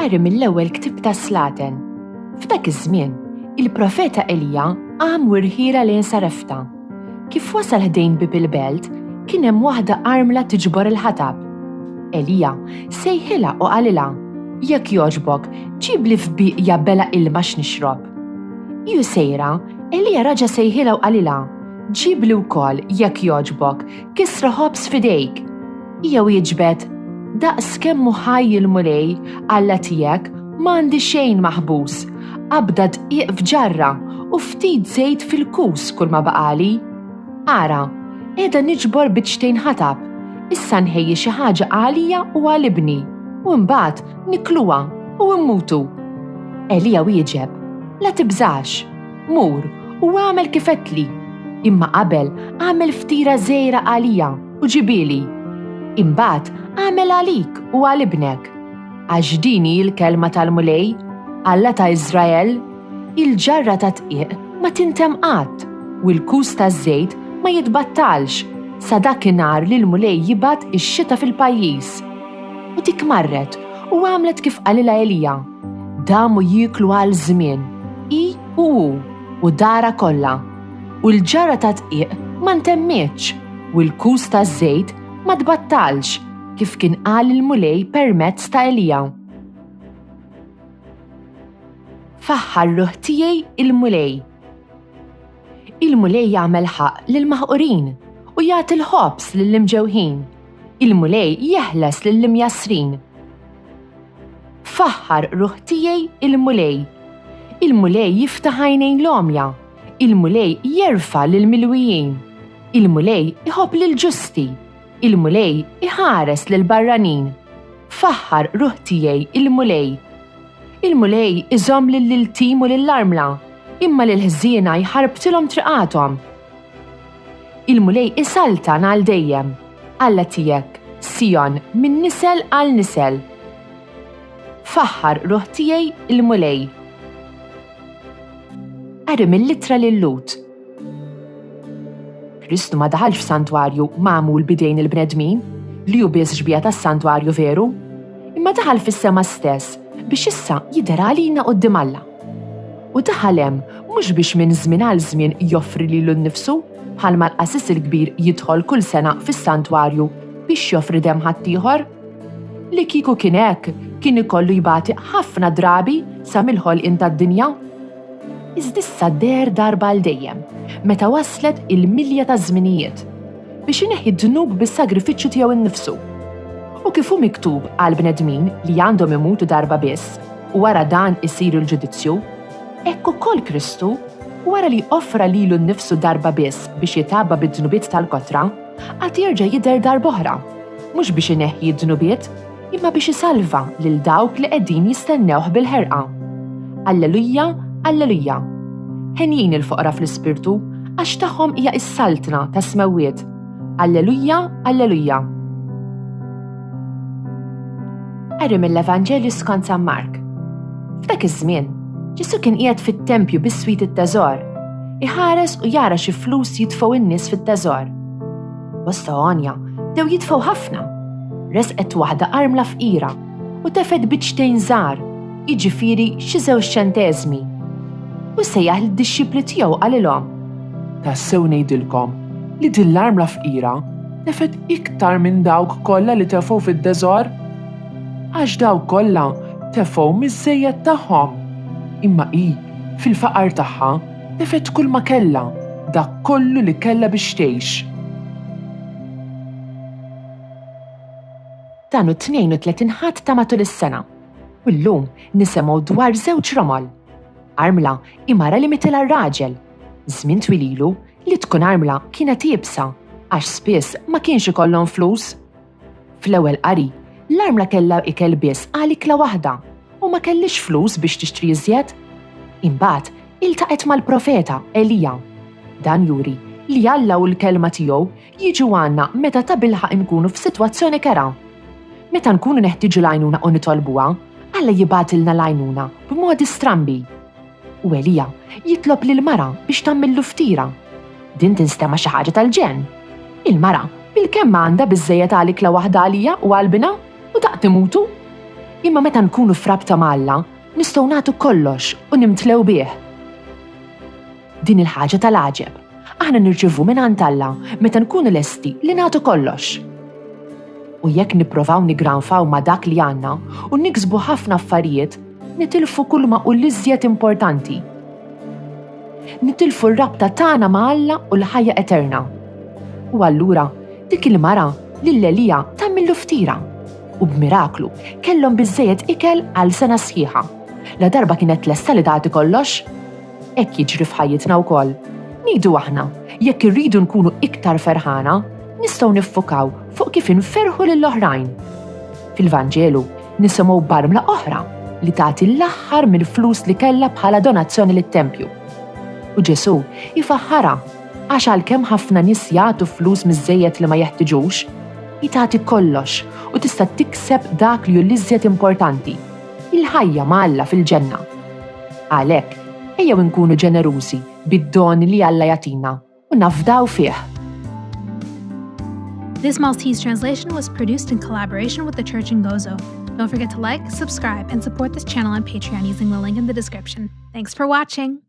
Qari mill-ewwel ktib tas-Slaten. F'dak iż-żmien, il-profeta Elija qam wirħiela lejn Sarefta. Kif wasal ħdejn bib il-belt, kien hemm waħda armla tiġbor il-ħatab. Elija sejħilha u qalilha: "Jekk jogħġbok, ġibli f'biqja bela ilma x'nixrob." Ju sejra, Elija raġa' sejħilha u qalilha: "Ġibli wkoll jekk jogħġbok, kisra ħobs f'idejk." Hija wieġbet: "Daqskemm hu ħaj il-mulej Alla tiegħek m'għandi xejn maħbus, qabda dqiq f'ġarra u ftit żejt fil-kus kull ma baqali. Ara, qiegħda niġbor biċċtejn ħatab, issa nħejji xi ħaġa għalija u għal-ibni, u mbagħad nikluha u mmutu." Elija wieġeb: "La tibżax, mur u għamel kif qedtli, imma qabel għamel ftira żgħira għalija u ġibieli. Imbagħad għamel għalik u għal-ibnek. Għax dini l-kelma tal-mulej, Alla ta' Iżrael, il-ġarra ta' dqiq ma tintemm qatt u l-kus ta' żejt ma jitbattalx sa dakinhar li l-mulej jibgħat ix-xita fil-pajjiż." U dik marret u għamlet kif qalilha Elija. Damu jieklu għal żmien, hi u hu u dara kollha. U l-ġarra ta' dqiq ma ntemmitx u l-kus ta' żejt ma tbattalx kif kien qal il-mulej permezz ta' Elija. Faħħar ruħ tiegħi il-mulej. Il-mulej jagħmel ħaq lill-maħqurin u jagħti l-ħobs lill-imġewħin. Il-mulej jeħles lill-imjasrin. Faħħar ruħ tiegħi il-mulej. Il-mulej jiftaħ għajnejn l-omja. Il-mulej jerfa' lill-milwijin. Il-mulej iħobb lill-ġusti. Il-mulej iħares lill-barranin. Faħħar ruħ tiegħi il-mulej. Il-mulej iżomm lill-iltim u lill-armla, imma lill-ħżiena jħarbtilhom triqathom. Il-mulej isaltan għal dejjem, Alla tiegħek, Sion, minn nisel għal nisel. Faħħar ruħ tiegħi il-mulej. Qari mill-ittra lil-Lut. Kristu ma daħalx f'santwarju magħmul bidejn il-bnedmin li hu biss ġbija tas-santwarju veru, imma daħal fis-sema stess biex issa jidher għalina quddiem Alla. U daħal hemm mhux biex minn żmien għal żmien joffri lilu nnifsu bħalma l-qasis il-kbir jidħol kull sena fis-santwarju biex joffri demm ħaddieħor. Li kieku kien hekk kien ikollu jibagħti ħafna drabi sa mill-ħolqien tad-dinja. Iżda issa der darba għal dejjem meta waslet il-milja ta' żminijiet biex ineħħi d-dnub bis-sagrifiċċju tiegħu innifsu. U kif hu miktub għal bnedmin li għandhom imutu darba biss u wara dan isir il-ġudizzju, hekk ukoll Kristu wara li offra lilu nnifsu darba biss biex jitabba bid-dnubiet tal-kotra, għad jerġa' jidher darb'oħra, mhux biex ineħħi d-dnubiet, imma biex isalva lil dawk li qegħdin jistennewh bil-ħerqa. Allelujja, Allelujja. Ħenjin il-foqra fl-ispirtu għax tagħhom hija s-saltna ta' smewwiet. Allelujja, Allelujja. Qari mill-Evanġelju skont San Mark. F'dak iż-żmien, Ġesu kien qiegħed fit-tempju bis-swit it-teżor, iħares u jara xi flus jitfgħu in-nies fit-teżor. Bosta għonja bdew jitfgħu ħafna. Resqet waħda armla fqira u tefed biċċtejn żgħar, jiġifieri xi 2 ċenteżmi. U sejjaħ lid-dixxipli tiegħu qalilhom: "Tassew ngħidilkom li din l-armla fqira tefed iktar minn dawk kollha li tefgħu fid-teżor. Għax dawk kollha tefgħu miż-żejjed tagħhom, imma hi fil-faqar tagħha tefed kull ma kellha, dak kollu li kellha biex tgħix." Danu 32 ħadd ta' matul is-sena. U llum nisimgħu dwar 2 romol. Armla imara li mitilha r-raġel. Żmien twil ilu li tkun armla kienet jibsa għax spiss ma kienx ikollhom flus. Fl-ewwel qari l-armla kellha ikel biss għal ikla waħda u ma kellix flus biex tixtri iżjed. Imbagħad iltaqet mal-profeta Elija. Dan juri li Alla u l-kelma tiegħu jiġu għandna meta ta' bilħaq inkunu f'sitwazzjoni kera. Meta nkunu neħtieġu l-għajnuna u nitolbuha, Alla jibgħatilna l-għajnuna b'modi strambi. U Elija jitlob lil-mara biex tagħmillu ftira. Din tinstema' xi ħaġa tal-ġenn. Il-mara bil-kemm għandha biżżejjed għal ikla waħda għalija u għalbina u daq timutu. Imma meta nkunu frabta malla, nistgħu nagħtu kollox u nimtlew bih. Din il-ħaġa tal-għaġeb. Aħna nirċivu minn Alla meta nkunu lesti li nagħtu kollox. U jekk nipprovaw nigranfaw ma' dak li għandna u niksbu ħafna affarijiet, nitilfu kull ma' u l-iżjed importanti. Nitilfu r-rabta tagħna ma' Alla u l-ħajja eterna. U allura dik il-mara lill-Elija tagħmillu ftira. U b'miraklu kellhom biżżejjed ikel għal sena sħiħa. La darba kienet lesta li tagħti kollox? Hekk jiġri f'ħajjitna wkoll. Ngħidu aħna, jekk irridu nkunu iktar ferħana, nistgħu niffukaw fuq kif inferħu lill-oħrajn. Fil-Vanġelu nisimgħu barmla oħra li tagħti l-aħħar mill-flus li kellha bħala donazzjoni lit-Tempju. U Ġesu jifaħħarha għax għalkemm ħafna nies jagħtu flus miżżejjed li ma jeħtiġux, jitagħti kollox u tista' tikseb dak li hu l-iżjed importanti, il-ħajja ma' Alla fil-ġenna. Għalhekk, ejjew inkunu ġenerużi bid-doni li Alla jagħtina u nafdaw fih. This Maltese translation was produced in collaboration with the Church in Gozo. Don't forget to like, subscribe, and support this channel on Patreon using the link in the description. Thanks for watching!